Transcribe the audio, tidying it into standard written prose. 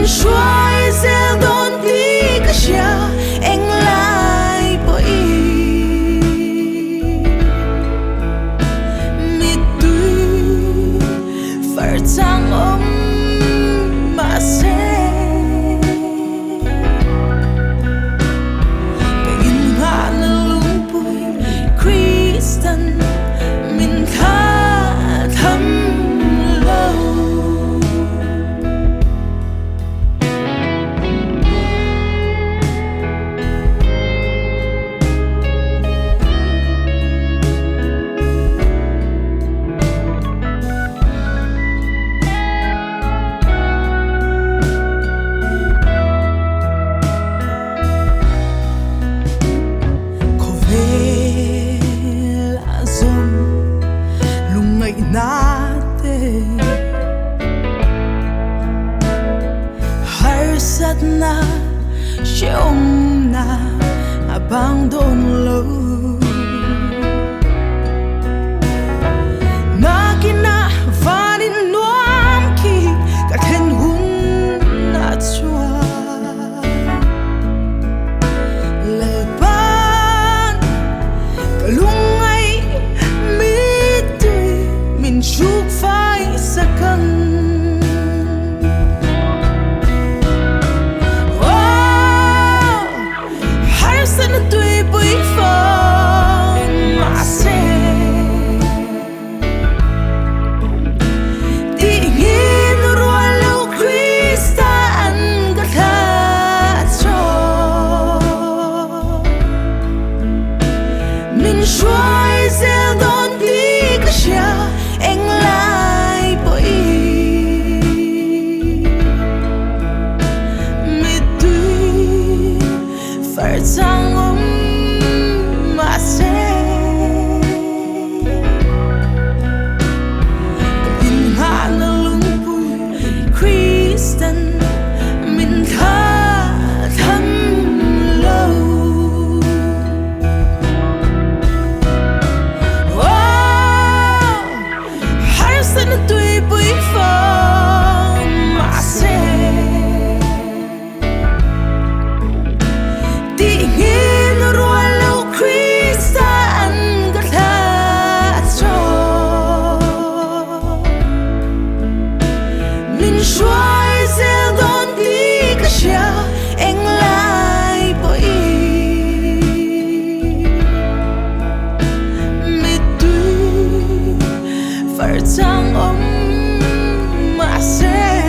mình xoay gieo đón tí cả cha anh lại bởi mi tuy phải chẳng ôm mà sẽ cái in hạ là lung bụi Christian mình khá thấm lâu natin harsat na siyom na abang doon lâu na kinavanin nuam ki kathen hun na chua leban kalungay chúc phải sa cân har sân tùy bụi phong mà sẽ tình in rùa lâu Christa ăn gật khát cho mình xoay gieo đón tí cả cha anh lại bởi mi tuy phải chẳng ôm mà sẽ in hạ là lung bụi Christian mình khá thấm lâu sân tùy bụi phong mà sẽ tình in rùa lâu Christa ăn gật khát cho mình xoay gieo đón tí cả cha anh lại bởi mi tuy phải chẳng ôm mà sẽ